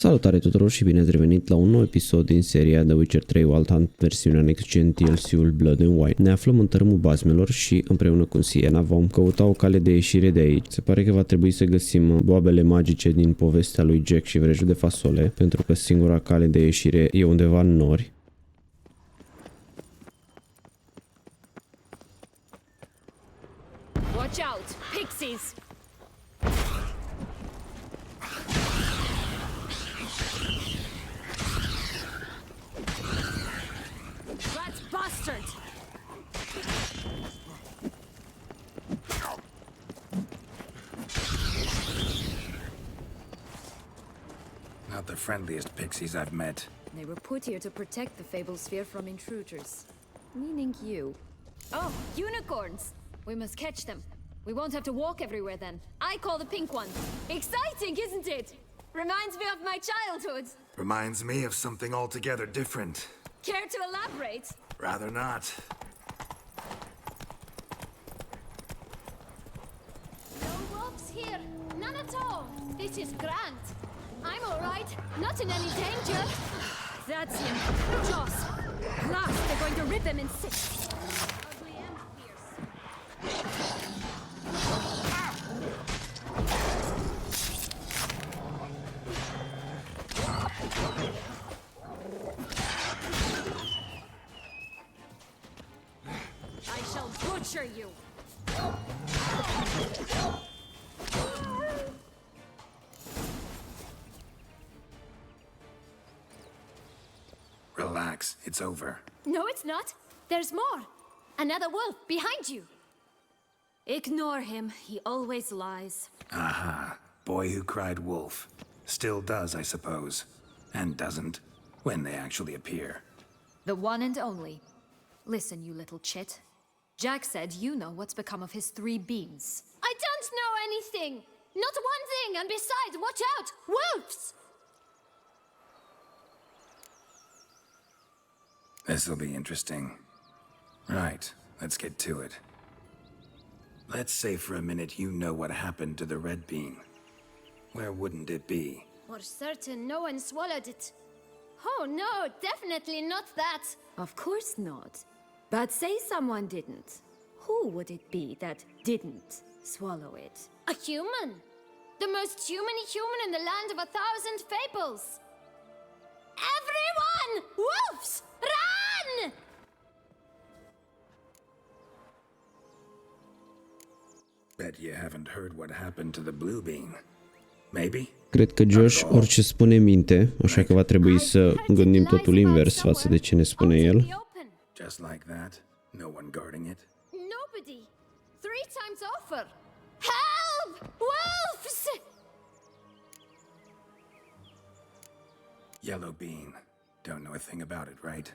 Salutare tuturor și bine ați revenit la un nou episod din seria The Witcher 3 Wild Hunt, versiunea Next Gen DLC-ul Blood and Wine. Ne aflăm în tărâmul bazmelor și împreună cu Sienna vom căuta o cale de ieșire de aici. Se pare că va trebui să găsim boabele magice din povestea lui Jack și vrejul de fasole, pentru că singura cale de ieșire e undeva în nori. Watch out, pixies! That's bastard! Not the friendliest pixies I've met. They were put here to protect the Fable Sphere from intruders. Meaning you. Oh, unicorns! We must catch them. We won't have to walk everywhere then. I call the pink one. Exciting, isn't it? Reminds me of my childhood. Reminds me of something altogether different. Care to elaborate? Rather not. No wolves here, none at all. This is grand. I'm all right, not in any danger. That's him. Joss. Last, they're going to rip him in six. Ugly and fierce. I shall butcher you. Relax, it's over. No, it's not. There's more. Another wolf behind you. Ignore him. He always lies. Aha. Boy who cried wolf. Still does, I suppose. And doesn't, when they actually appear. The one and only. Listen, you little chit. Jack said you know what's become of his 3 beans. I don't know anything. Not one thing, and besides, watch out! Wolves! This'll be interesting. Right, let's get to it. Let's say for a minute you know what happened to the red bean. Where wouldn't it be? For certain, no one swallowed it. Oh no, definitely not that. Of course not. But say someone didn't. Who would it be that didn't swallow it? A human. The most human-y human in the land of 1,000 fables. Everyone! Wolves! Run! Bet you haven't heard what happened to the blue bean. Maybe? Cred că Josh orice spune minte, așa că va trebui să gândim totul invers față de ce ne spune el. Just like that? No one guarding it? Nobody. 3 times offer. Help! Wolves! Yellow bean. Don't know a thing about it, right?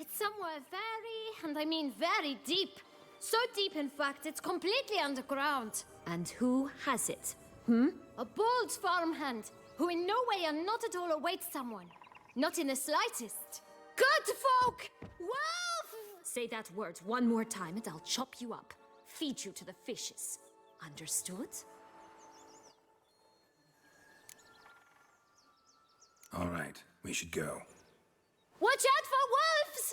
It's somewhere very, and I mean very deep. So deep, in fact, it's completely underground. And who has it? A bold farmhand, who in no way and not at all awaits someone. Not in the slightest. Good folk! Wolf! Say that word one more time and I'll chop you up. Feed you to the fishes. Understood? All right, we should go. Watch out for wolves!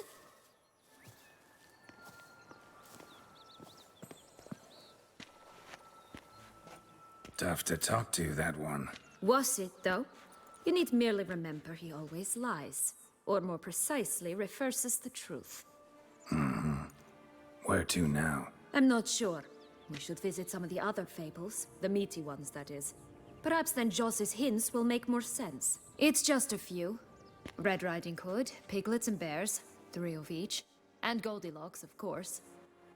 Tough to talk to, that one. Was it, though? You need merely remember he always lies. Or more precisely, reverses the truth. Where to now? I'm not sure. We should visit some of the other fables. The meaty ones, that is. Perhaps then Joss's hints will make more sense. It's just a few. Red Riding Hood, piglets and bears, 3 of each. And Goldilocks, of course.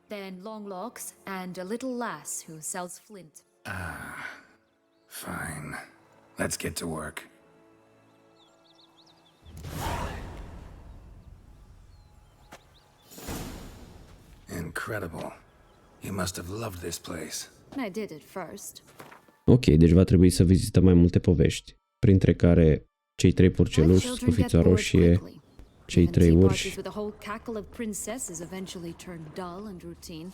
Then Longlocks, and a little lass who sells flint. Fine. Let's get to work. Incredible. You must have loved this place. I did it first. Ok, deci va trebui să vizităm mai multe povești, printre care cei 3 porceluși, scufița roșie, cei 3 urși. With a whole cackle of princesses eventually turned dull and routine.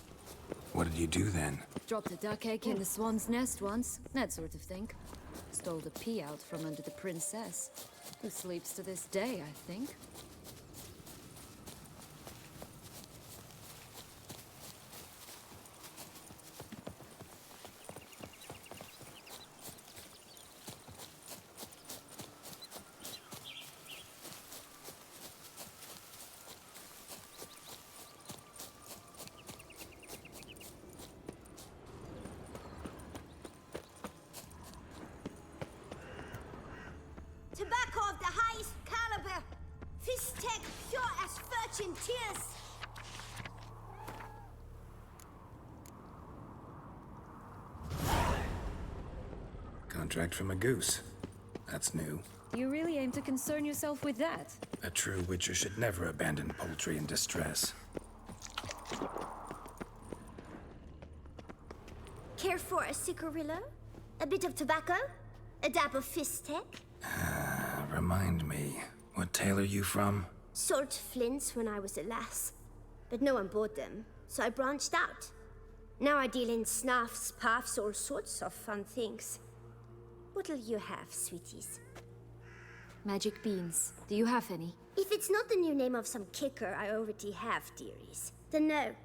What did you do then? Dropped a duck egg in the swan's nest once, that sort of thing. stole the pea out from under the princess, who sleeps to this day, I think. Tobacco of the highest caliber, Fistech pure as virgin tears. Contract from a goose. That's new. You really aim to concern yourself with that? A true witcher should never abandon poultry in distress. Care for a cigarillo? A bit of tobacco? A dab of Fistech? Remind me, what tale are you from? Sold flints when I was a lass, but no one bought them, so I branched out. Now I deal in snuffs, puffs, all sorts of fun things. What'll you have, sweeties? Magic beans. Do you have any? If it's not the new name of some kicker I already have, dearies, then no.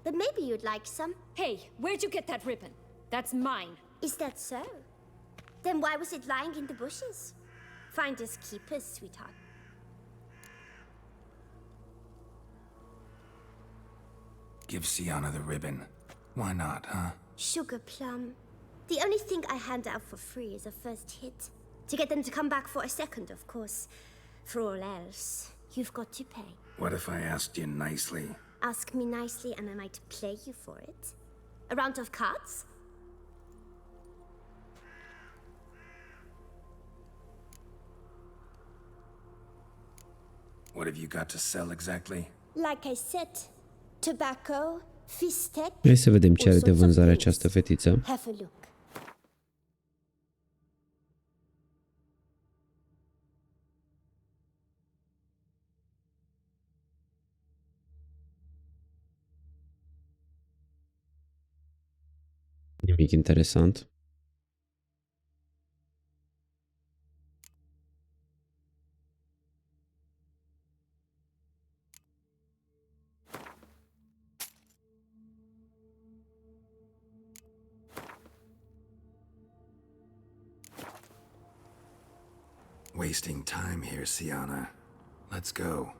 But maybe you'd like some. Hey, where'd you get that ribbon? That's mine. Is that so? Then why was it lying in the bushes? Finders keepers, sweetheart. Give Sienna the ribbon. Why not, huh? Sugar plum. The only thing I hand out for free is a first hit. To get them to come back for a second, of course. For all else, you've got to pay. What if I asked you nicely? Ask me nicely and I might play you for it. A round of cards? What have you got to sell exactly? Like I said, tobacco, Fistech. Hai să vedem ce all are de sorts of vânzare things. această fetiță. Have a look. Nimic interesant. Wasting time here, Sienna. Let's go.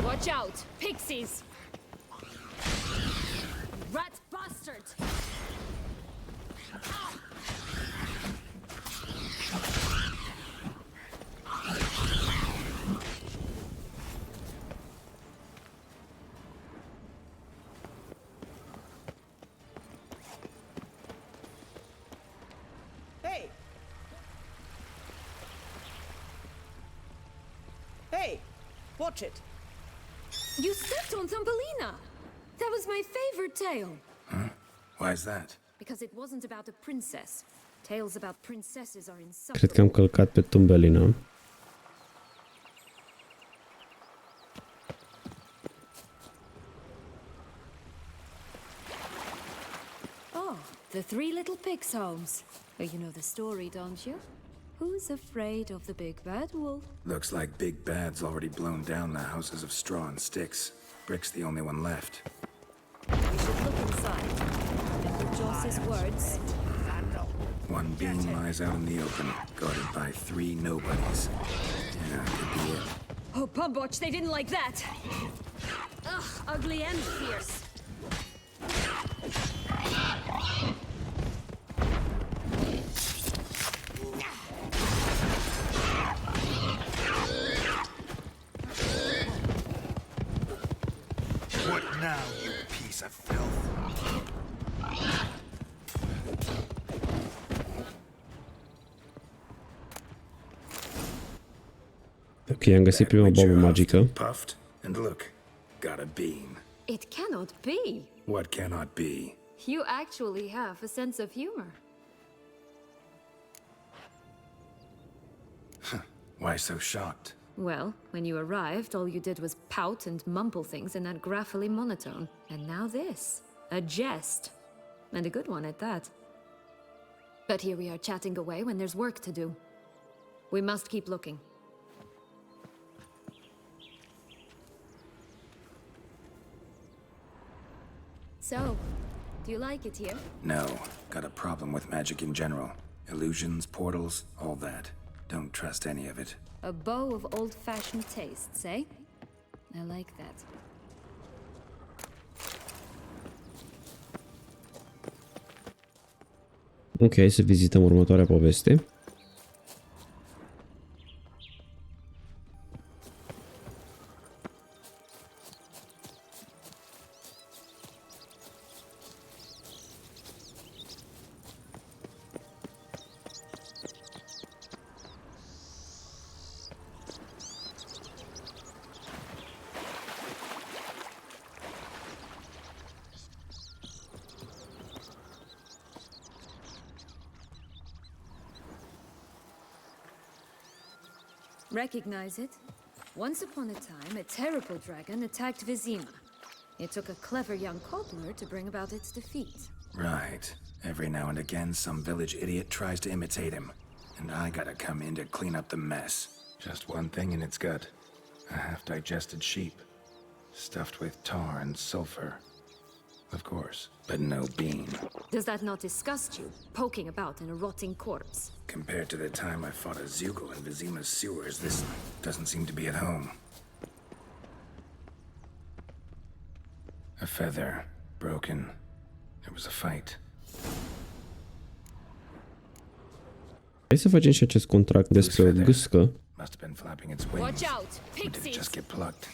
Watch out! Pixies! Rat bastard! Hey! Hey! Watch it! You stepped on Thumbelina! That was my favorite tale. Huh? Why's that? Because it wasn't about a princess. Tales about princesses are Cred că am insufferable. călcat pe Thumbelina. Oh, the Three Little Pigs' homes. Oh, you know the story, don't you? Who's afraid of the big bad wolf? Looks like Big Bad's already blown down the houses of straw and sticks. Brick's the only one left. We should look inside. Remember Joss's words? One being lies out in the open, guarded by 3 nobodies. Yeah, could be it. Oh, Pumbotch, they didn't like that! Ugh, ugly and fierce. What now, you piece of filth? Ok, am găsit prima babă magică. Puffed, and look, got a bean. It cannot be. What cannot be? You actually have a sense of humor. Why so shocked? Well, when you arrived, all you did was pout and mumble things in that graphically monotone. And now this. A jest. And a good one at that. But here we are chatting away when there's work to do. We must keep looking. So, do you like it here? No, got a problem with magic in general. Illusions, portals, all that. Don't trust any of it. A bow of old-fashioned tastes, eh? I like that. Ok, să vizităm următoarea poveste. Recognize it? Once upon a time, a terrible dragon attacked Vizima. It took a clever young cobbler to bring about its defeat. Right. Every now and again, some village idiot tries to imitate him. And I gotta come in to clean up the mess. Just one thing in its gut. A half-digested sheep. Stuffed with tar and sulfur. Of course, but no bean. Does that not disgust you, poking about in a rotting corpse? Compared to the time I fought a Zeugl in Vizima's sewers, this doesn't seem to be at home. A feather. Broken. There was a fight. Hai să facem și acest contract despre o gâscă. Must have been flapping its wings. Watch out! Or did it Pixies! just get plucked?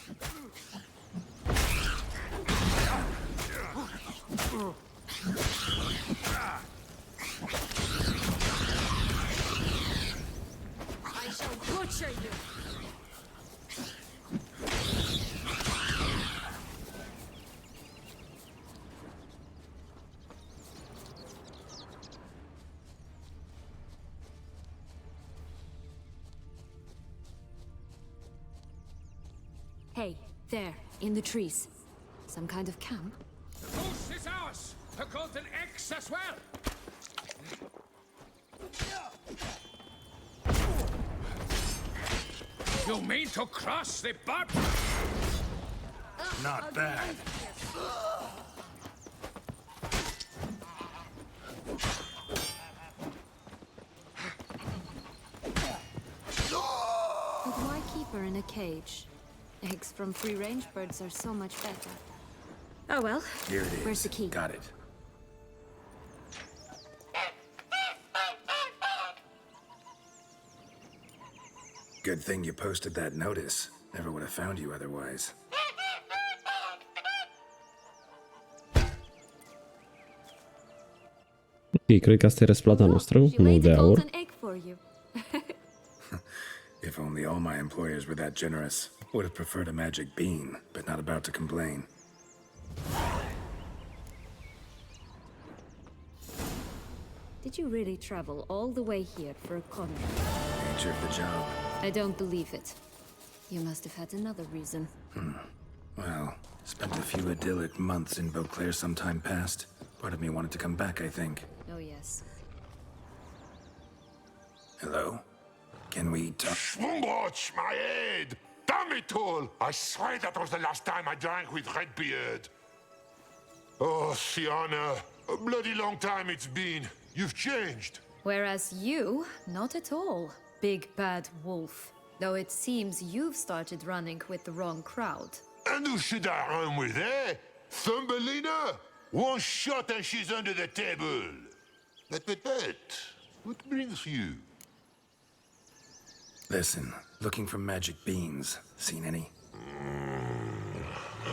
I shall butcher you! Hey, there, in the trees. Some kind of camp? The goose is ours! The golden eggs as well! You mean to cross the border? Not bad. But why keep her in a cage? Eggs from free-range birds are so much better. Oh well. Here it is. Where's the key? Got it. Good thing you posted that notice. Never would have found you otherwise. Ok, cred că asta e răsplata noastră, She nu laid de a aur. golden egg for you. If only all my employers were that generous. Would have preferred a magic bean, but not about to complain. Did you really travel all the way here for a contract? Nature of the job. I don't believe it. You must have had another reason. Well, spent a few idyllic months in Beauclair some time past. Part of me wanted to come back, I think. Oh yes. Hello? Can we talk? Schwumbroch, my head! Damn it all! I swear that was the last time I drank with Redbeard. Oh, Sienna, a bloody long time it's been. You've changed. Whereas you, not at all, big bad wolf. Though it seems you've started running with the wrong crowd. And who should I run with, eh? Thumbelina? One shot and she's under the table. But, what brings you? Listen, looking for magic beans. Seen any?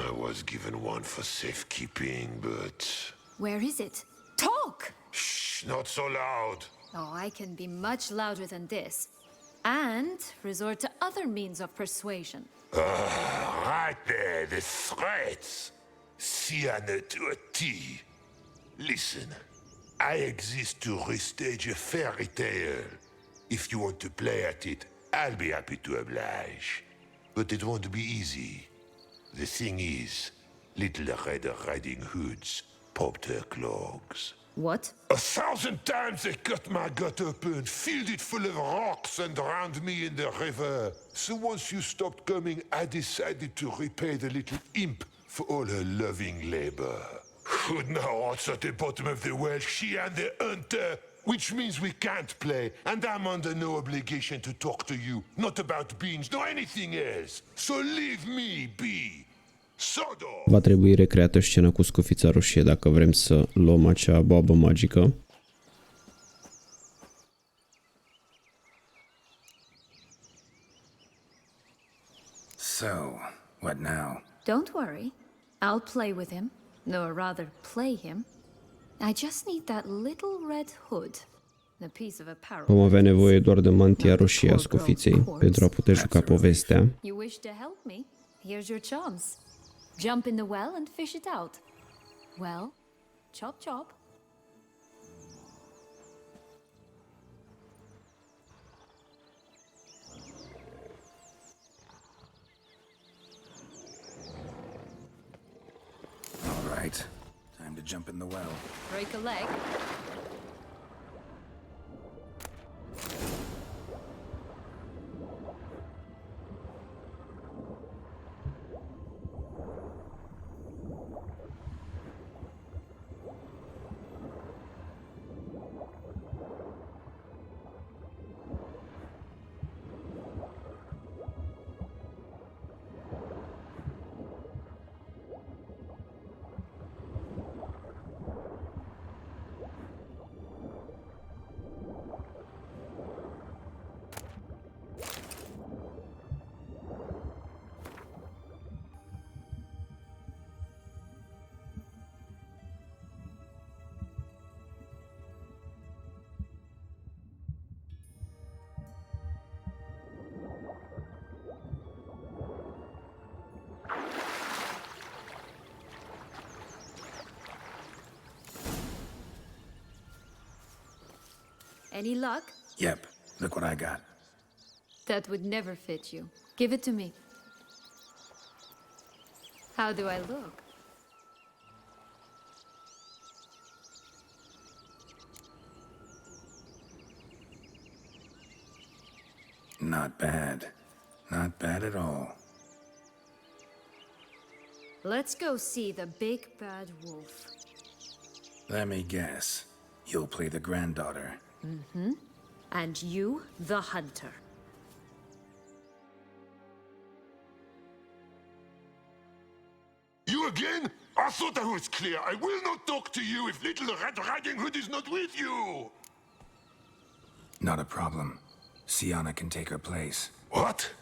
I was given one for safekeeping, but... Where is it? Talk! Shh, not so loud. Oh, I can be much louder than this. And resort to other means of persuasion. Right there, the threats. Sienna to a T. Listen, I exist to restage a fairy tale. If you want to play at it, I'll be happy to oblige. But it won't be easy. The thing is, Little Red Riding Hoods popped her clogs. What? 1,000 times they cut my gut open, filled it full of rocks and drowned me in the river. So once you stopped coming, I decided to repay the little imp for all her loving labor. Who now what's at the bottom of the well? She and the hunter, which means we can't play, and I'm under no obligation to talk to you, not about beans, nor anything else. So leave me be. Sodor! Va trebui recreată scena cu scofița roșie dacă vrem să luăm acea boabă magică. So, what now? Don't worry. I'll play with him. Or rather, play him. I just need that little red hood. A piece of apparel. Vom avea nevoie doar de mantia roșie a scofiței pentru a putea juca povestea. You wish to help me? Here's your chance. Jump in the well and fish it out. Well, chop chop. All right, time to jump in the well. Break a leg. Any luck? Yep, look what I got. That would never fit you. Give it to me. How do I look? Not bad. Not bad at all. Let's go see the big bad wolf. Let me guess. You'll play the granddaughter. Mm-hmm. And you, the hunter. You again? I thought I was clear. I will not talk to you if Little Red Riding Hood is not with you. Not a problem. Sienna can take her place. What?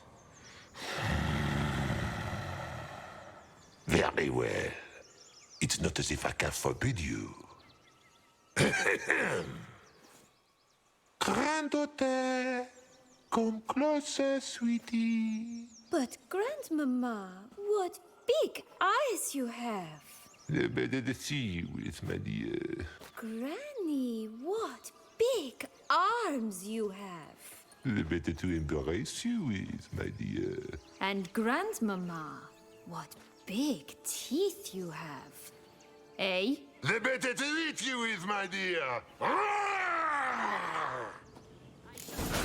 Very well. It's not as if I can forbid you. Granddaughter, come closer, sweetie. But, Grandmama, what big eyes you have. The better to see you with, my dear. Granny, what big arms you have. The better to embrace you with, my dear. And Grandmama, what big teeth you have. Eh? The better to eat you with, my dear.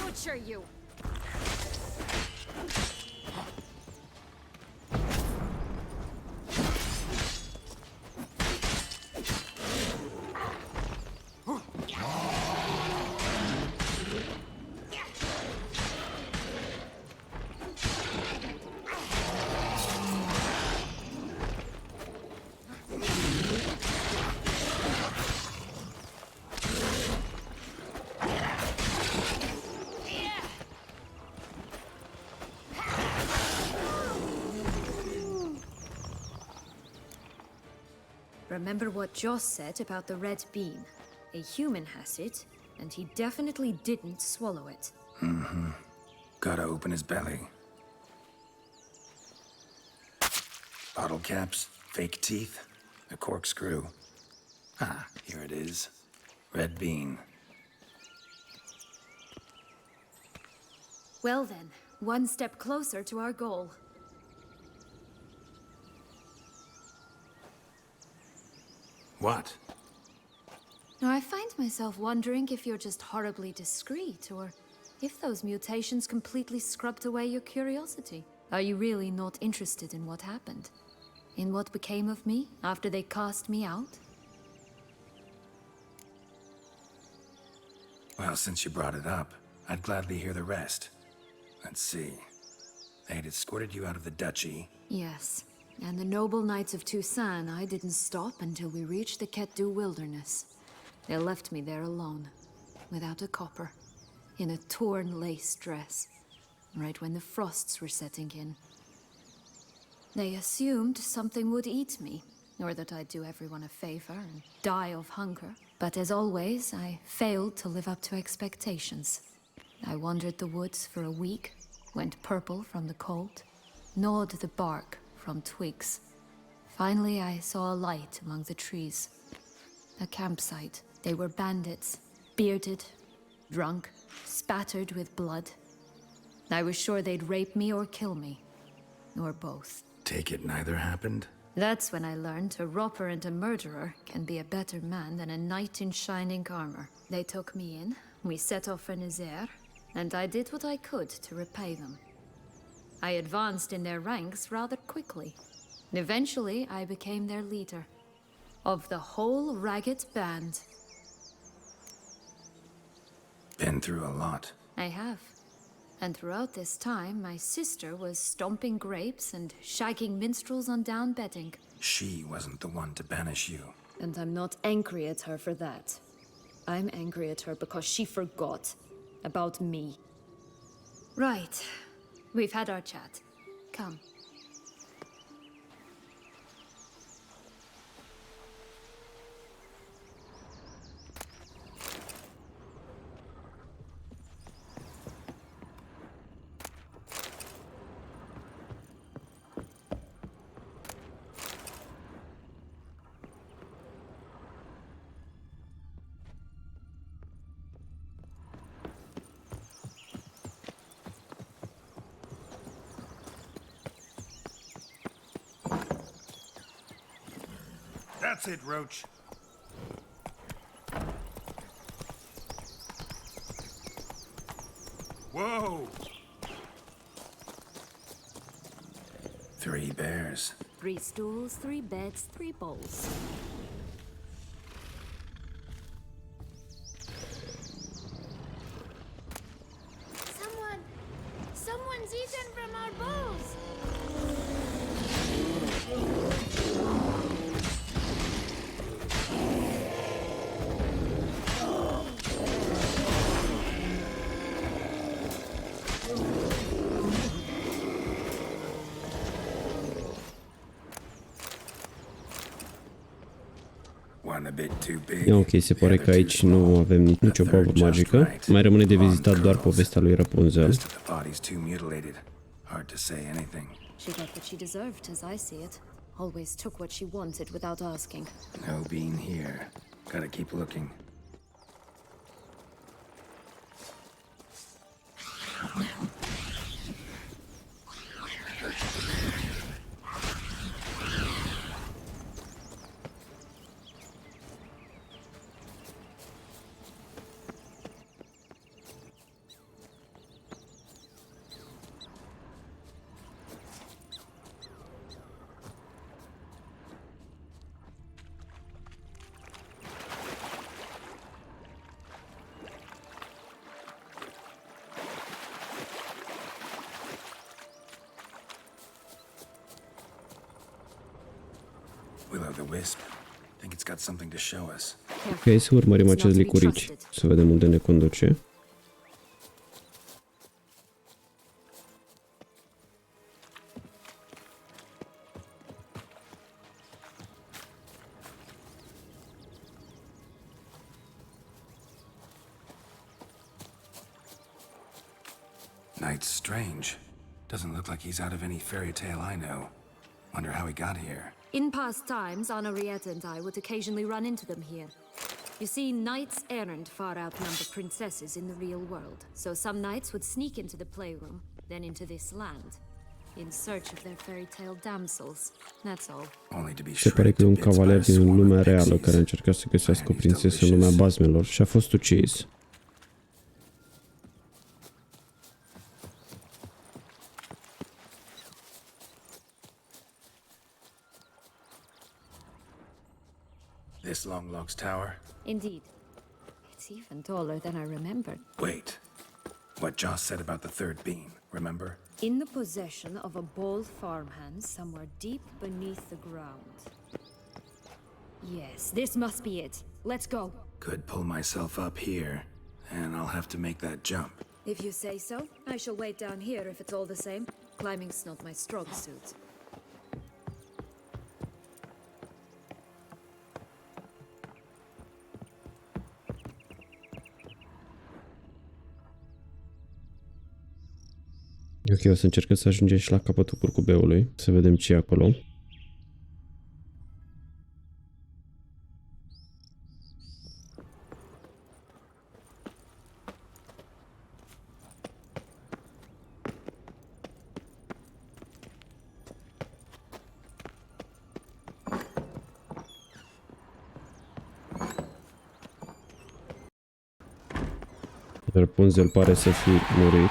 Butcher you. Remember what Joss said about the red bean. A human has it, and he definitely didn't swallow it. Mm-hmm. Gotta open his belly. Bottle caps, fake teeth, a corkscrew. Ah, here it is. Red bean. Well then, one step closer to our goal. What? Now, I find myself wondering if you're just horribly discreet, or if those mutations completely scrubbed away your curiosity. Are you really not interested in what happened? In what became of me after they cast me out? Well, since you brought it up, I'd gladly hear the rest. Let's see. They had escorted you out of the duchy. Yes. And the noble knights of Toussaint, I didn't stop until we reached the Ketdu wilderness. They left me there alone, without a copper, in a torn lace dress, right when the frosts were setting in. They assumed something would eat me, or that I'd do everyone a favor and die of hunger. But as always, I failed to live up to expectations. I wandered the woods for a week, went purple from the cold, gnawed the bark from twigs. Finally, I saw a light among the trees. A campsite. They were bandits, bearded, drunk, spattered with blood. I was sure they'd rape me or kill me, or both. Take it neither happened? That's when I learned a robber and a murderer can be a better man than a knight in shining armor. They took me in, we set off for Nazaire, and I did what I could to repay them. I advanced in their ranks rather quickly. Eventually, I became their leader. Of the whole ragged band. Been through a lot. I have. And throughout this time, my sister was stomping grapes and shagging minstrels on down bedding. She wasn't the one to banish you. And I'm not angry at her for that. I'm angry at her because she forgot about me. Right. We've had our chat. Come. That's it, Roach. Whoa! 3 bears. 3 stools, 3 beds, 3 bowls. Someone's eaten from our bowls! Ok, se pare că aici nu avem nicio babă magică. Mai rămâne de vizitat doar povestea lui Rapunzel. She got what she deserved, as I see it. Always took what she wanted without asking. No bean here. Gotta keep looking. Ok, să urmărim acest licurici, să vedem unde ne conduce. Knight's strange. Doesn't look like he's out of any fairy tale I know. Wonder how he got here. In past times, Henrietta and I would occasionally run into them here. You see, knights errant far outnumber princesses in the real world. So some knights would sneak into the playroom, then into this land, in search of their fairy tale damsels. That's all. Only to be Se pare că e un cavaler din lumea reală care încerca să găsească o prințesă în lumea bazmelor și a fost ucis. This Longlog's tower? Indeed. It's even taller than I remembered. Wait. What Joss said about the third beam, remember? In the possession of a bold farmhand somewhere deep beneath the ground. Yes, this must be it. Let's go. Could pull myself up here, and I'll have to make that jump. If you say so, I shall wait down here if it's all the same. Climbing's not my strong suit. Ok, o să încercăm să ajungem și la capătul curcubeului, să vedem ce e acolo. Rapunzel pare să fi murit.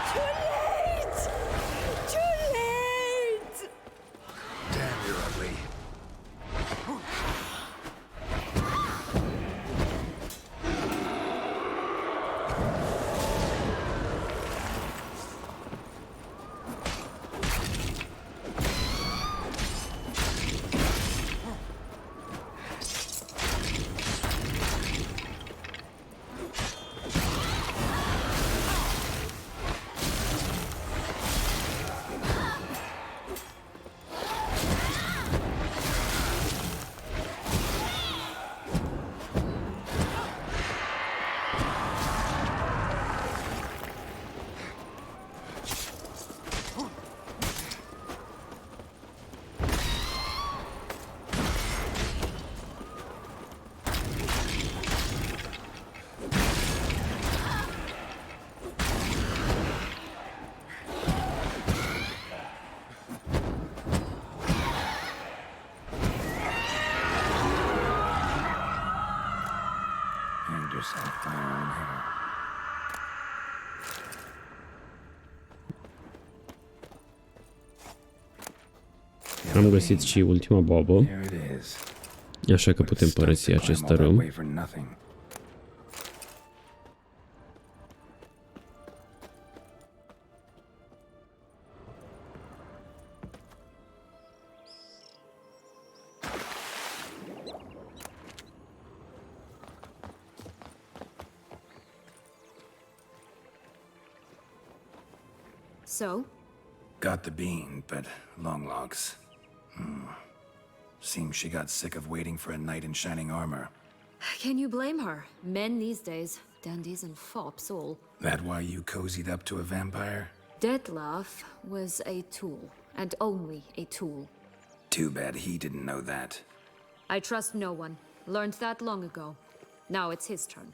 Am găsit și ultima boabă, așa că putem părăsi acest tărâm. So? Got the bean, but Longlog's. Seems she got sick of waiting for a knight in shining armor. Can you blame her? Men these days, dandies and fops all. That why you cozied up to a vampire? Detlef was a tool, and only a tool. Too bad he didn't know that. I trust no one. Learned that long ago. Now it's his turn.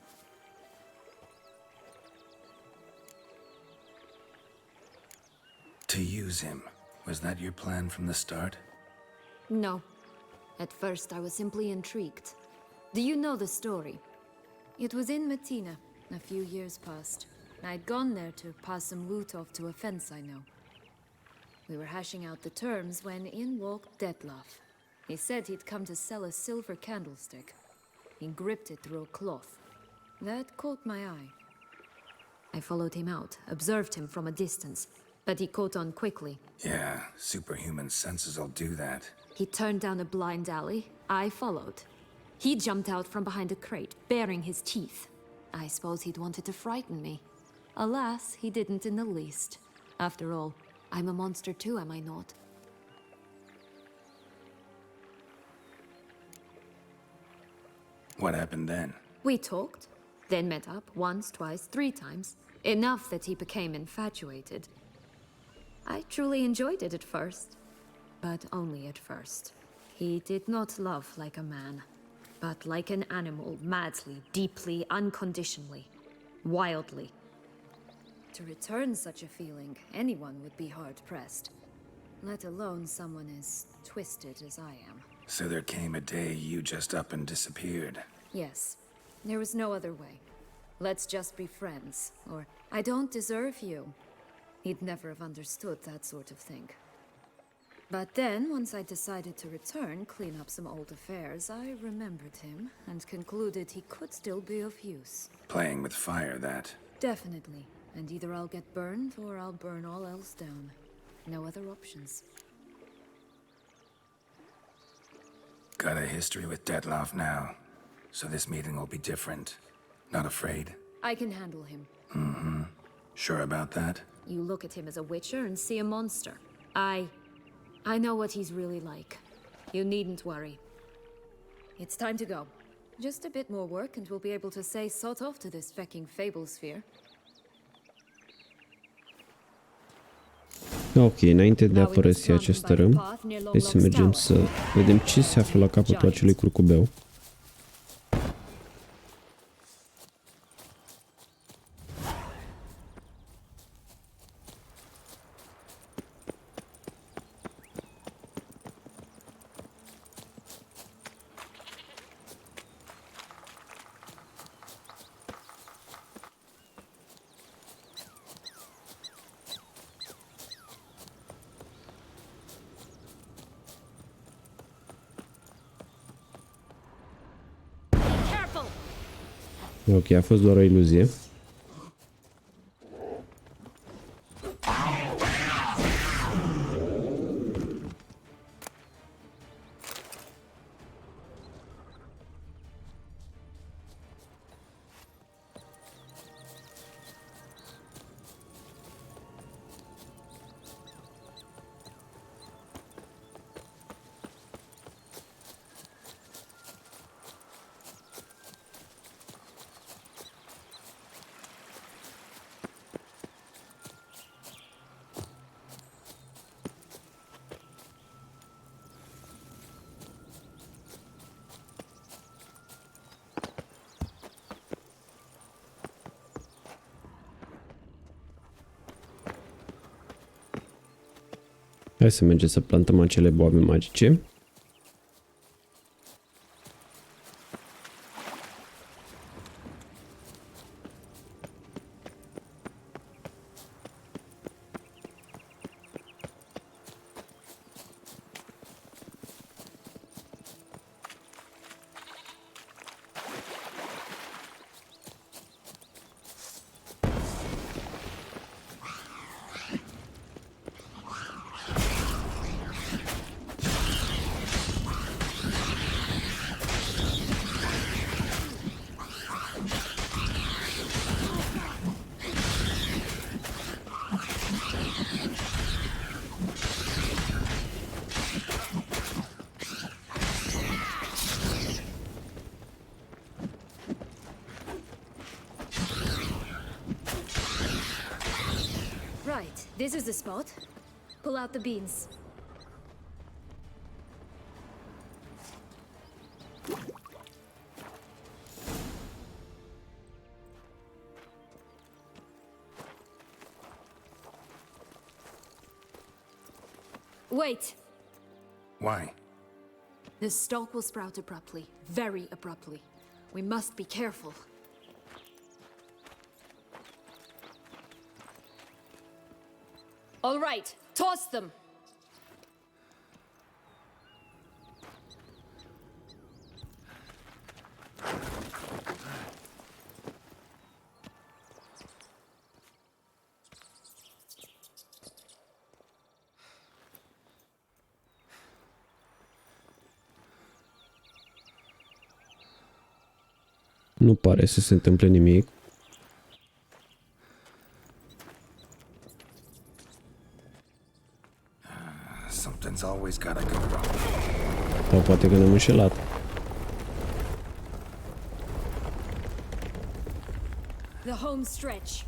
To use him. Was that your plan from the start? No. At first, I was simply intrigued. Do you know the story? It was in Matina, a few years past. I'd gone there to pass some loot off to a fence I know. We were hashing out the terms when in walked Detlef. He said he'd come to sell a silver candlestick. He gripped it through a cloth. That caught my eye. I followed him out, observed him from a distance, but he caught on quickly. Yeah, superhuman senses will do that. He turned down a blind alley. I followed. He jumped out from behind a crate, baring his teeth. I suppose he'd wanted to frighten me. Alas, he didn't in the least. After all, I'm a monster too, am I not? What happened then? We talked, then met up once, twice, 3 times. Enough that he became infatuated. I truly enjoyed it at first. But only at first. He did not love like a man, but like an animal, madly, deeply, unconditionally, wildly. To return such a feeling, anyone would be hard-pressed. Let alone someone as twisted as I am. So there came a day you just up and disappeared. Yes. There was no other way. Let's just be friends, or I don't deserve you. He'd never have understood that sort of thing. But then, once I decided to return, clean up some old affairs, I remembered him and concluded he could still be of use. Playing with fire, that. Definitely. And either I'll get burned or I'll burn all else down. No other options. Got a history with Detloff now, so this meeting will be different. Not afraid? I can handle him. Mm-hmm. Sure about that? You look at him as a witcher and see a monster. I know what he's really like. You needn't worry. It's time to go. Just a bit more work and we'll be able to say sort off to this fecking fable sphere. Ok, înainte de a părăsi acest tărâm, hai să mergem să vedem ce se află la capătul acelui curcubeu. Ok, a fost doar o iluzie. Hai să mergem să plantăm acele boabe magice. Right, this is the spot. Pull out the beans. Wait! Why? The stalk will sprout abruptly, very abruptly. We must be careful. All right, toss them! Nu pare să se întâmple nimic. Something's always gotta go wrong. Sau poate că ne-am înșelat. The home stretch.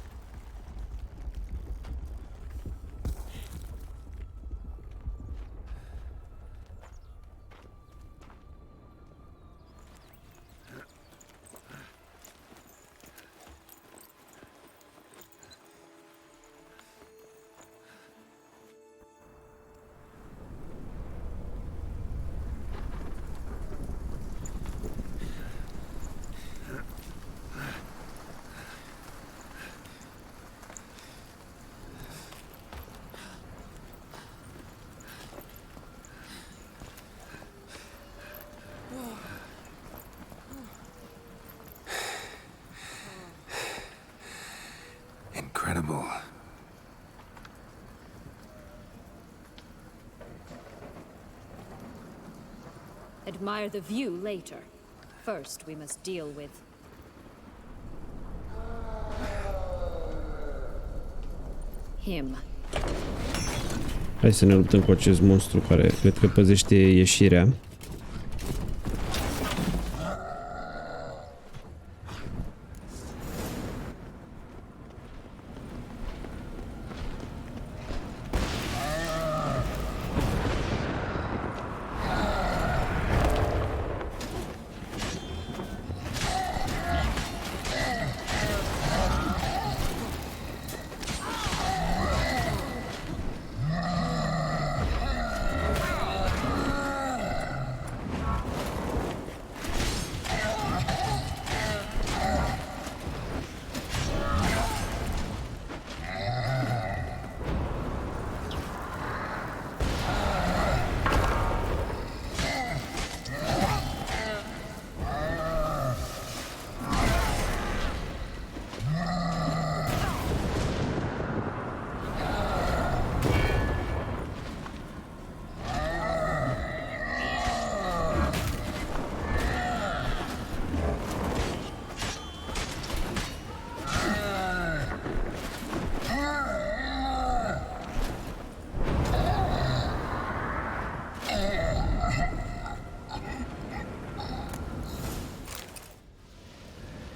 Admire the view later. First, we must deal with him. Hai să ne luptăm cu acest monstru care cred că păzește ieșirea.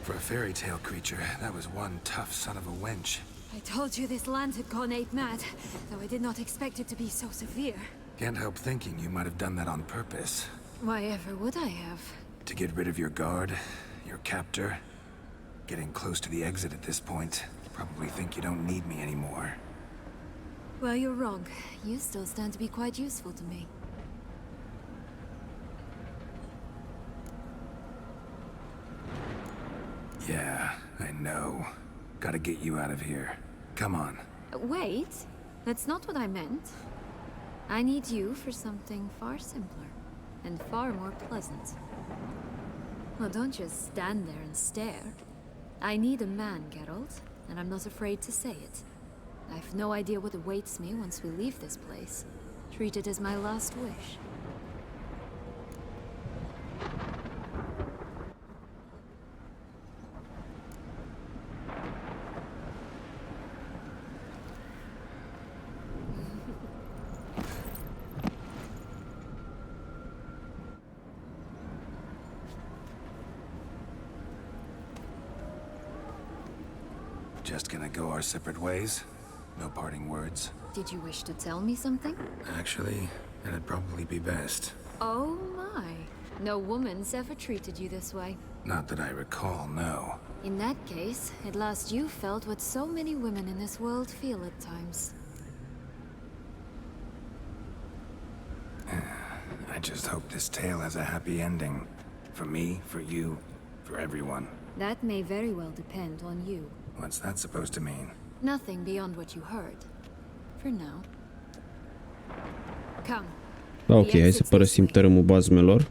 For a fairy tale creature, that was one tough son of a wench. I told you this land had gone ape mad, though I did not expect it to be so severe. Can't help thinking you might have done that on purpose. Why ever would I have? To get rid of your guard, your captor. Getting close to the exit at this point. Probably think you don't need me anymore. Well, you're wrong. You still stand to be quite useful to me. Yeah, I know. Gotta get you out of here. Come on. Wait, that's not what I meant. I need you for something far simpler and far more pleasant. Well, don't just stand there and stare. I need a man, Geralt, and I'm not afraid to say it. I've no idea what awaits me once we leave this place. Treat it as my last wish. Just gonna go our separate ways? No parting words? Did you wish to tell me something? Actually, it'd probably be best. Oh my. No woman's ever treated you this way. Not that I recall, no. In that case, at last you felt what so many women in this world feel at times. I just hope this tale has a happy ending. For me, for you, for everyone. That may very well depend on you. What's that supposed to mean? Nothing beyond what you heard. For now. Come. Da, ok, hai să părăsim tărâmul bazmelor.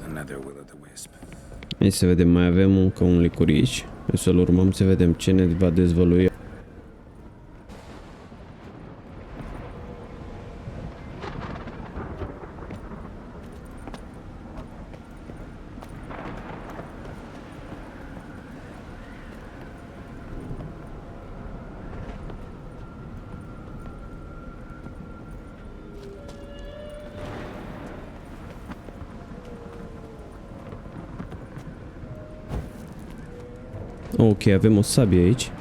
Another will-o'-the-wisp. Hai să vedem, mai avem încă un licurici. O să-l urmăm să vedem ce ne va dezvălui. Ok, avem o sabie aici.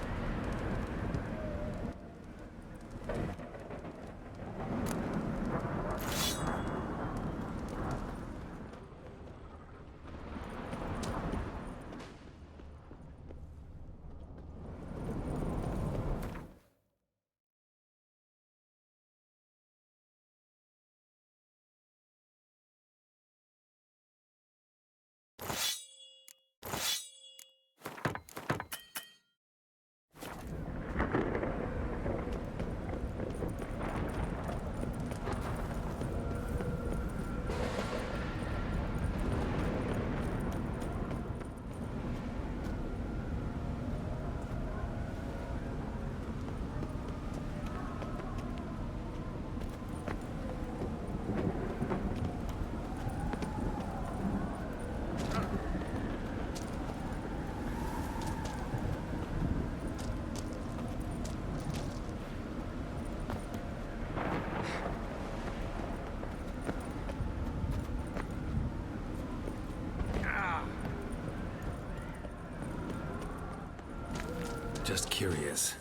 curious.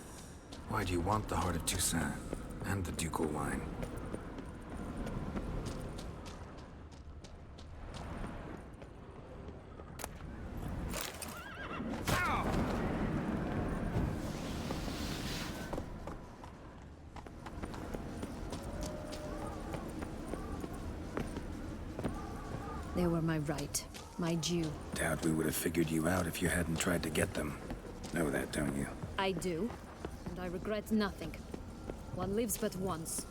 Why do you want the heart of Toussaint and the ducal wine? They were my right, my due. Doubt we would have figured you out if you hadn't tried to get them. Know that, don't you? I do, and I regret nothing. One lives but once.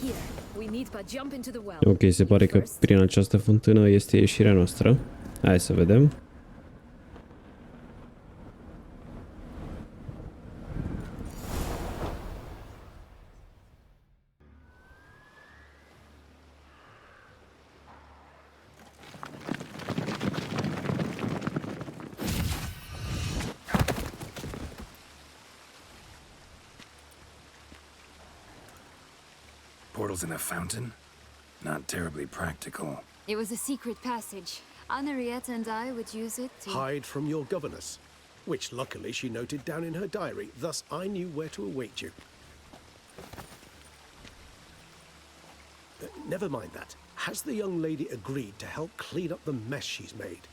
Here, we need but jump into the well. Ok, se pare că prin această fântână este ieșirea noastră. Hai să vedem. Portals in a fountain? Not terribly practical. It was a secret passage. Henriette and I would use it to hide from your governess, which luckily she noted down in her diary, thus I knew where to await you. Never mind that. Has the young lady agreed to help clean up the mess she's made?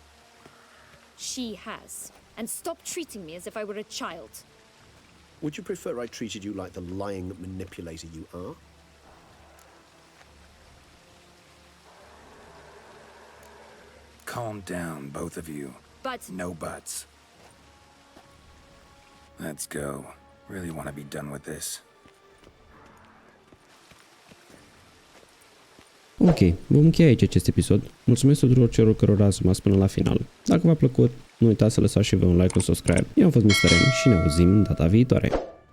She has. And stop treating me as if I were a child. Would you prefer I treated you like the lying manipulator you are? Calm down, both of you. But No buts. Let's go. Really want to be done with this. Ok, vom încheia aici acest episod. Mulțumesc tuturor celor care ați rămas până la final. Dacă v-a plăcut, nu uitați să lăsați și voi un like, un subscribe. Eu am fost Mr. M și ne auzim data viitoare.